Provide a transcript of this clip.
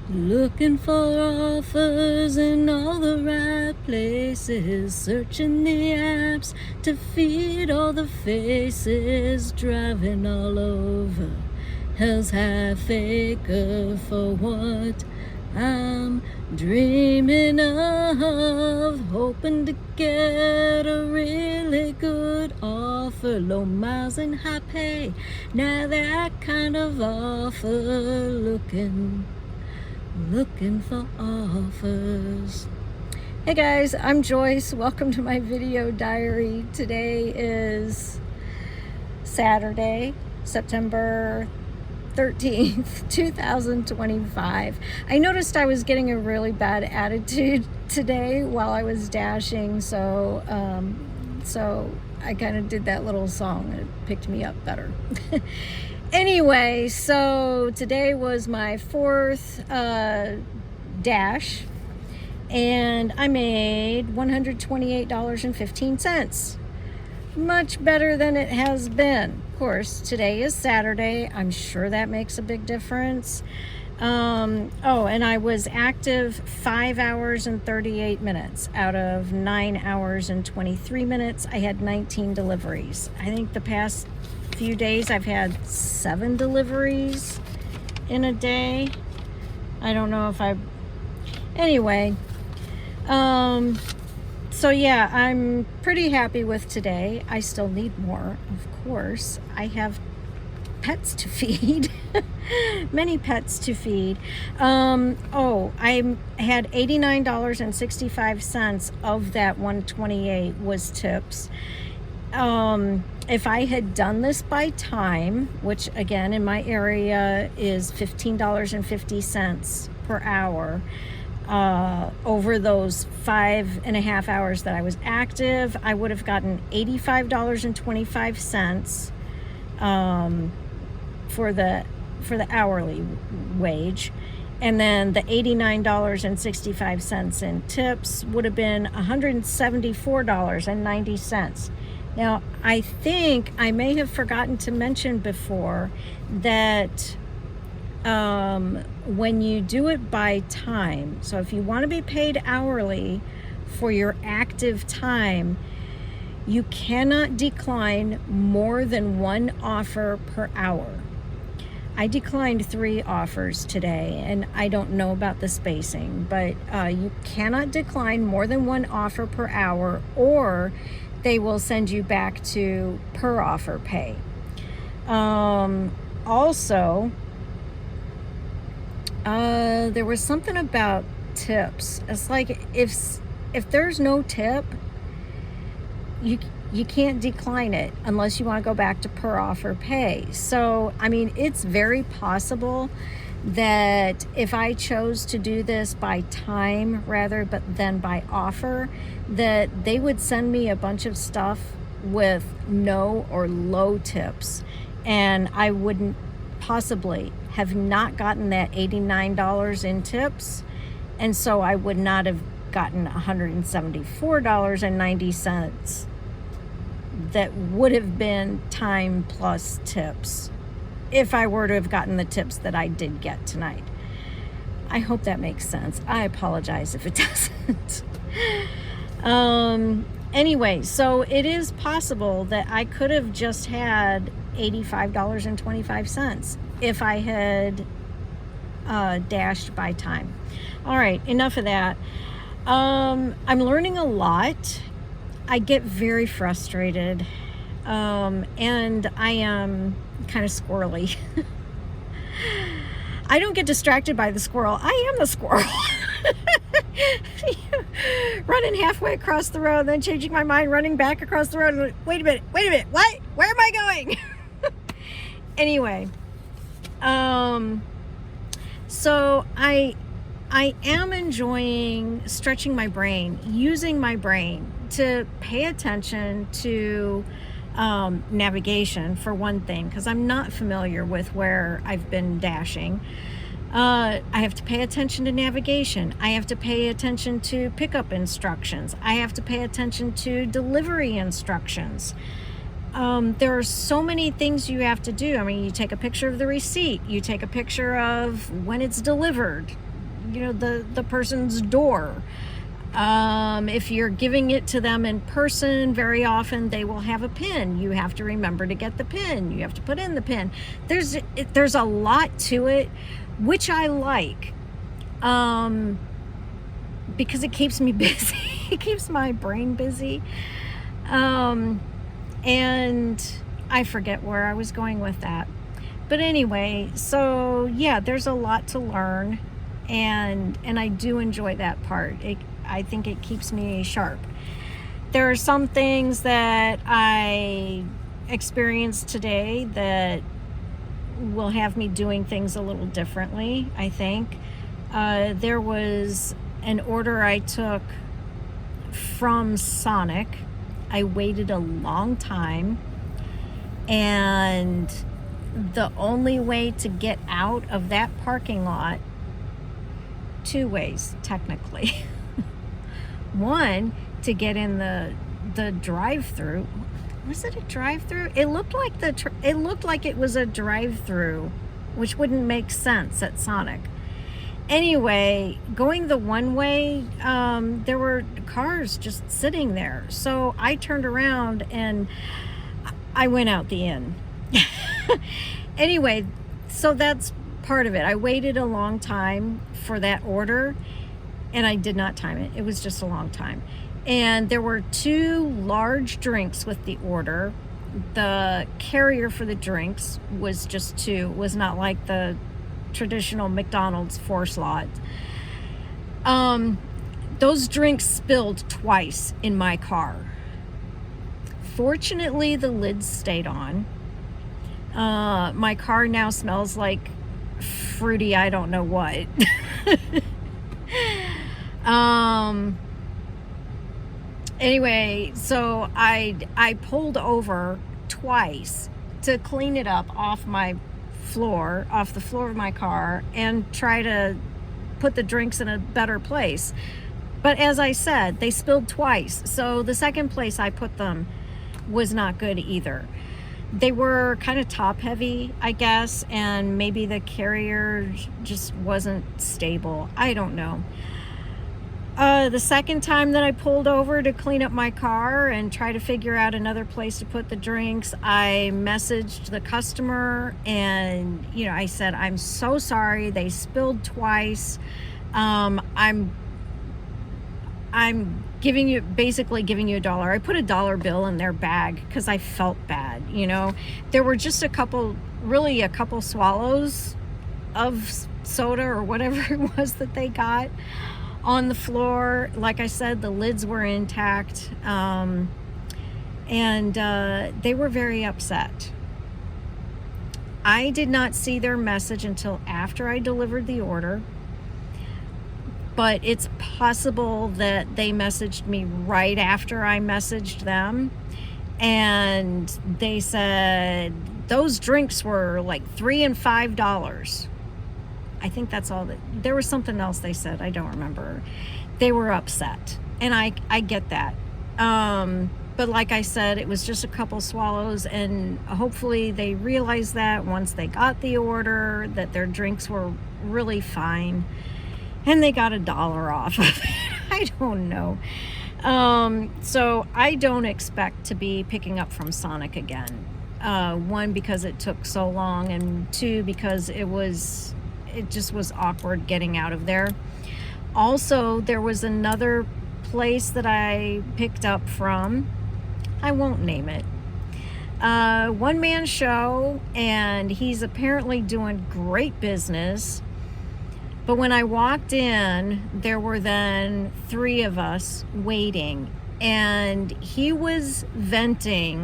Looking for offers in all the right places, searching the apps to feed all the faces, driving all over hell's half acre for what I'm dreaming of, hoping to get a really good offer, low miles and high pay, now that kind of offer, looking for offers. Hey guys, I'm Joyce. Welcome to my video diary. Today is Saturday, September 13th, 2025. I noticed I was getting a really bad attitude today while I was dashing, so I kind of did that little song. It picked me up better. Anyway, so today was my fourth dash, and I made $128.15. Much better than it has been. Of course, today is Saturday. I'm sure that makes a big difference. And I was active 5 hours and 38 minutes out of 9 hours and 23 minutes. I had 19 deliveries. I think the past few days I've had 7 deliveries in a day. I don't know if anyway, so yeah, I'm pretty happy with today. I still need more, of course. I have pets to feed. Many pets to feed. I had $89.65 of that 128 was tips. If I had done this by time, which again in my area is $15.50 per hour, over those 5.5 hours that I was active, I would have gotten $85.25 for the hourly wage, and then the $89.65 in tips would have been $174.90. Now, I think I may have forgotten to mention before that when you do it by time, so if you want to be paid hourly for your active time, you cannot decline more than 1 offer per hour. I declined 3 offers today, and I don't know about the spacing, but you cannot decline more than 1 offer per hour, or they will send you back to per offer pay. Also, there was something about tips. It's like if there's no tip, you can't decline it unless you want to go back to per offer pay. So, I mean, it's very possible that if I chose to do this by time rather than by offer, that they would send me a bunch of stuff with no or low tips, and I wouldn't possibly have not gotten that $89 in tips, and so I would not have gotten $174.90 that would have been time plus tips if I were to have gotten the tips that I did get tonight. I hope that makes sense. I apologize if it doesn't. Anyway, so it is possible that I could have just had $85.25 if I had dashed by time. All right, enough of that. I'm learning a lot. I get very frustrated, and I am kind of squirrely. I don't get distracted by the squirrel. I am the squirrel. Running halfway across the road, then changing my mind, running back across the road. And wait a minute, what? Where am I going? Anyway, so I am enjoying stretching my brain, using my brain to pay attention to navigation, for one thing, because I'm not familiar with where I've been dashing. I have to pay attention to navigation. I have to pay attention to pickup instructions. I have to pay attention to delivery instructions. There are so many things you have to do. I mean, you take a picture of the receipt, you take a picture of when it's delivered, the person's door. If you're giving it to them in person, very often they will have a pin. You have to remember to get the pin. You have to put in the pin. There's a lot to it, which I like, because it keeps me busy. It keeps my brain busy. And I forget where I was going with that. But anyway, so yeah, there's a lot to learn, and I do enjoy that part. I think it keeps me sharp. There are some things that I experienced today that will have me doing things a little differently, I think. There was an order I took from Sonic. I waited a long time, and the only way to get out of that parking lot, two ways technically. One, to get in the drive-through. Was it a drive-through? It looked like it was a drive-through, which wouldn't make sense at Sonic. Anyway, going the one way, there were cars just sitting there. So I turned around and I went out the inn. Anyway, so that's part of it. I waited a long time for that order, and I did not time it. It was just a long time. And there were 2 large drinks with the order. The carrier for the drinks was just 2. It was not like the traditional McDonald's 4 slot. Those drinks spilled twice in my car. Fortunately, the lids stayed on. My car now smells like fruity, I don't know what. Anyway, so I pulled over twice to clean it up off the floor of my car, and try to put the drinks in a better place. But as I said, they spilled twice. So the second place I put them was not good either. They were kind of top heavy, I guess, and maybe the carrier just wasn't stable. I don't know. The second time that I pulled over to clean up my car and try to figure out another place to put the drinks, I messaged the customer, and I said, I'm so sorry, they spilled twice. I'm basically giving you $1. I put a $1 bill in their bag because I felt bad. There were just a couple swallows of soda or whatever it was that they got on the floor. Like I said, the lids were intact, and they were very upset. I did not see their message until after I delivered the order, but it's possible that they messaged me right after I messaged them, and they said those drinks were like $3 and $5. I think that's all. There was something else they said, I don't remember. They were upset, and I get that. But like I said, it was just a couple swallows, and hopefully they realized that once they got the order, that their drinks were really fine, and they got $1 off of it. I don't know. So I don't expect to be picking up from Sonic again. 1, because it took so long, and 2, because it just was awkward getting out of there. Also, there was another place that I picked up from. I won't name it. One-man show, and he's apparently doing great business. But when I walked in, there were then 3 of us waiting, and he was venting